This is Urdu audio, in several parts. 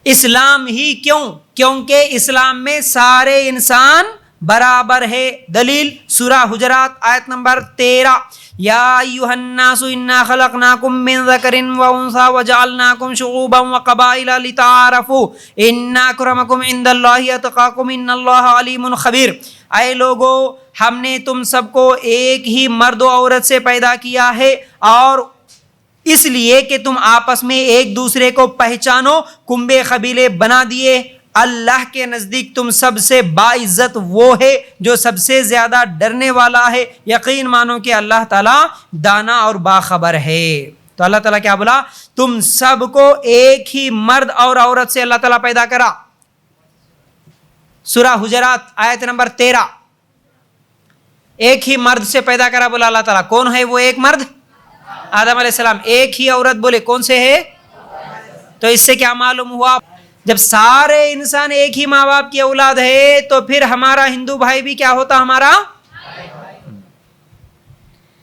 اسلام ہی کیوں؟ کیونکہ اسلام میں سارے انسان برابر ہے. دلیل سورہ حجرات آیت نمبر 13. یا ایھا الناس انا خلقناکم من ذکر و انثی وجعلناکم شعوبا وقبائل لتعارفوا ان اکرمکم عند اللہ اتقاکم ان اللہ علیم خبیر. اے لوگو، ہم نے تم سب کو ایک ہی مرد و عورت سے پیدا کیا ہے اور اس لیے کہ تم آپس میں ایک دوسرے کو پہچانو. کنبے قبیلے بنا دیے. اللہ کے نزدیک تم سب سے باعزت وہ ہے جو سب سے زیادہ ڈرنے والا ہے. یقین مانو کہ اللہ تعالیٰ دانا اور باخبر ہے. تو اللہ تعالیٰ کیا بولا؟ تم سب کو ایک ہی مرد اور عورت سے اللہ تعالیٰ پیدا کرا. سورہ حجرات آیت نمبر 13. ایک ہی مرد سے پیدا کرا بولا اللہ تعالیٰ. کون ہے وہ ایک مرد؟ آدم علیہ السلام. ایک ہی عورت بولے کون سے ہے؟ تو اس سے کیا معلوم ہوا؟ جب سارے انسان ایک ہی ماں باپ کی اولاد ہے تو پھر ہمارا ہندو بھائی بھی کیا ہوتا؟ ہمارا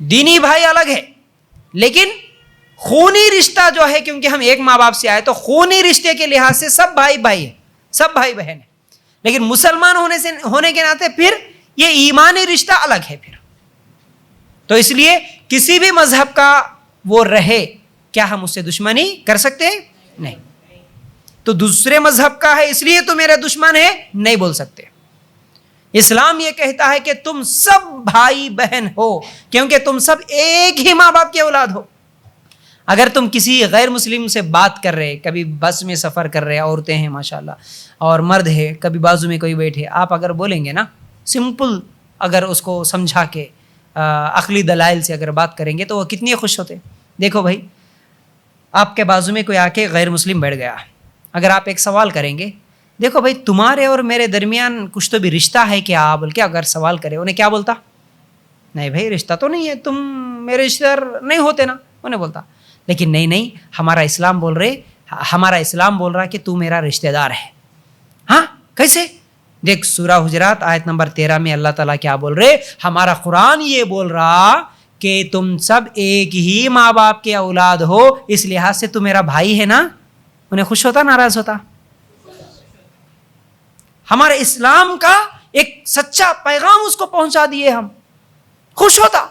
دینی بھائی الگ ہے، لیکن خونی رشتہ جو ہے، کیونکہ ہم ایک ماں باپ سے آئے تو خونی رشتے کے لحاظ سے سب بھائی بھائی ہیں، سب بھائی بہن ہیں. لیکن مسلمان ہونے کے ناطے پھر یہ ایمانی رشتہ الگ ہے. پھر تو اس لیے کسی بھی مذہب کا وہ رہے، کیا ہم اس سے دشمنی کر سکتے ہیں؟ نہیں. تو دوسرے مذہب کا ہے اس لیے تو میرا دشمن ہے نہیں بول سکتے. اسلام یہ کہتا ہے کہ تم سب بھائی بہن ہو کیونکہ تم سب ایک ہی ماں باپ کے اولاد ہو. اگر تم کسی غیر مسلم سے بات کر رہے، کبھی بس میں سفر کر رہے، عورتیں ہیں ماشاءاللہ اور مرد ہے، کبھی بازو میں کوئی بیٹھے، آپ اگر بولیں گے نا سمپل، اگر اس کو سمجھا کے عقلی دلائل سے اگر بات کریں گے تو وہ کتنی خوش ہوتے. دیکھو بھائی، آپ کے بازو میں کوئی آ کے غیر مسلم بیٹھ گیا، اگر آپ ایک سوال کریں گے، دیکھو بھائی تمہارے اور میرے درمیان کچھ تو بھی رشتہ ہے کیا، بول کے اگر سوال کرے، انہیں کیا بولتا؟ نہیں بھائی رشتہ تو نہیں ہے، تم میرے رشتہ دار نہیں ہوتے نا، انہیں بولتا. لیکن نہیں، ہمارا اسلام بول رہا کہ تو میرا رشتہ دار ہے. ہاں کیسے؟ دیکھ سورہ حجرات آیت نمبر 13 میں اللہ تعالیٰ کیا بول رہے؟ ہمارا قرآن یہ بول رہا کہ تم سب ایک ہی ماں باپ کے اولاد ہو، اس لحاظ سے تو میرا بھائی ہے نا. انہیں خوش ہوتا ناراض ہوتا؟ ہمارے اسلام کا ایک سچا پیغام اس کو پہنچا دیے ہم، خوش ہوتا.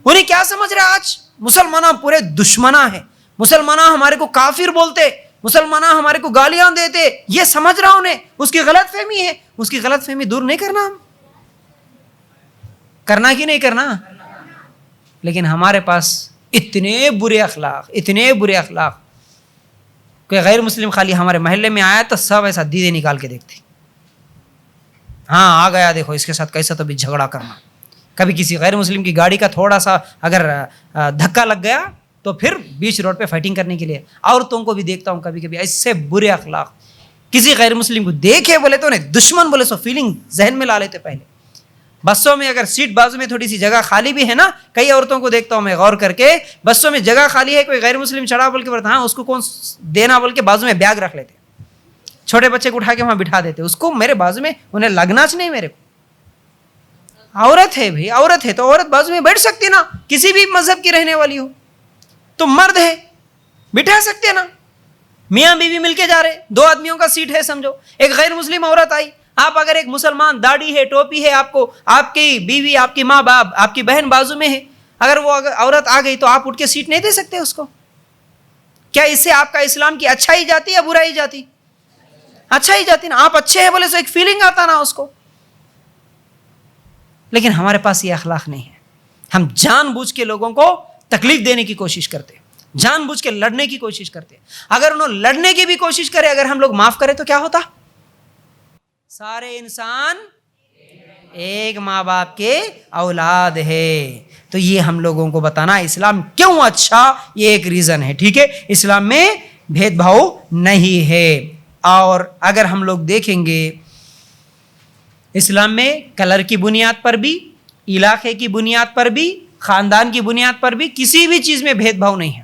انہیں کیا سمجھ رہے آج مسلمانہ پورے دشمنہ ہیں، مسلمانہ ہمارے کو کافر بولتے، مسلمانہ ہمارے کو گالیاں دیتے، یہ سمجھ رہا انہیں اس کی غلط فہمی ہے. اس کی غلط فہمی دور نہیں کرنا، ہم کرنا کہ نہیں کرنا. لیکن ہمارے پاس اتنے برے اخلاق. کوئی غیر مسلم خالی ہمارے محلے میں آیا تو سب ایسا دیدے نکال کے دیکھتے، ہاں آ گیا دیکھو اس کے ساتھ کیسا تو بھی جھگڑا کرنا. کبھی کسی غیر مسلم کی گاڑی کا تھوڑا سا اگر دھکا لگ گیا تو پھر بیچ روڈ پہ فائٹنگ کرنے کے لیے. عورتوں کو بھی دیکھتا ہوں کبھی کبھی ایسے برے اخلاق. کسی غیر مسلم کو دیکھے بولے تو انہیں دشمن بولے سو فیلنگ ذہن میں لا لیتے. پہلے بسوں میں اگر سیٹ بازو میں تھوڑی سی جگہ خالی بھی ہے نا، کئی عورتوں کو دیکھتا ہوں میں غور کر کے، بسوں میں جگہ خالی ہے، کوئی غیر مسلم چڑھا بول کے بولتا ہاں اس کو کون دینا بول کے بازو میں بیگ رکھ لیتے، چھوٹے بچے کو اٹھا کے وہاں بٹھا دیتے، اس کو میرے بازو میں، انہیں لگنا چ نہیں میرے کو. عورت ہے بھائی، عورت ہے تو عورت بازو میں بیٹھ سکتی نا، کسی بھی مذہب کی رہنے والی ہو. تو مرد ہے بٹھا سکتے نا، میاں بیوی مل کے جا رہے، 2 آدمیوں کا سیٹ ہے سمجھو، ایک غیر مسلم عورت آئی، آپ اگر ایک مسلمان داڑھی ہے ٹوپی ہے، آپ کو آپ کی بیوی آپ کی ماں باپ آپ کی بہن بازو میں ہے، اگر وہ عورت آ گئی تو آپ اٹھ کے سیٹ نہیں دے سکتے اس کو. کیا اس سے آپ کا اسلام کی اچھائی جاتی یا برائی جاتی؟ اچھائی جاتی نا. آپ اچھے ہیں بولے تو ایک فیلنگ آتا نا اس کو. لیکن ہمارے پاس یہ اخلاق نہیں ہے. ہم جان بوجھ کے لوگوں کو تکلیف دینے کی کوشش کرتے، جان بوجھ کے لڑنے کی کوشش کرتے. اگر انہوں لڑنے کی بھی کوشش کرے، اگر ہم لوگ معاف کریں تو کیا ہوتا؟ سارے انسان ایک ماں باپ کے اولاد ہے. تو یہ ہم لوگوں کو بتانا اسلام کیوں اچھا، یہ ایک ریزن ہے. ٹھیک ہے، اسلام میں بھید بھاؤ نہیں ہے. اور اگر ہم لوگ دیکھیں گے اسلام میں کلر کی بنیاد پر بھی، علاقے کی بنیاد پر بھی، خاندان کی بنیاد پر بھی کسی بھی چیز میں بھید بھاؤ نہیں ہے.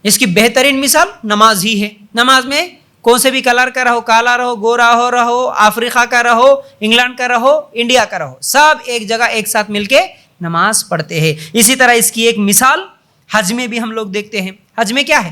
اس کی بہترین مثال نماز ہی ہے. نماز میں کون سے بھی کلر کا رہو، کالا رہو، گورا رہو، افریقہ کا رہو، انگلینڈ کا رہو، انڈیا کا رہو، سب ایک جگہ ایک ساتھ مل کے نماز پڑھتے ہیں. اسی طرح اس کی ایک مثال حج میں بھی ہم لوگ دیکھتے ہیں. حج میں کیا ہے؟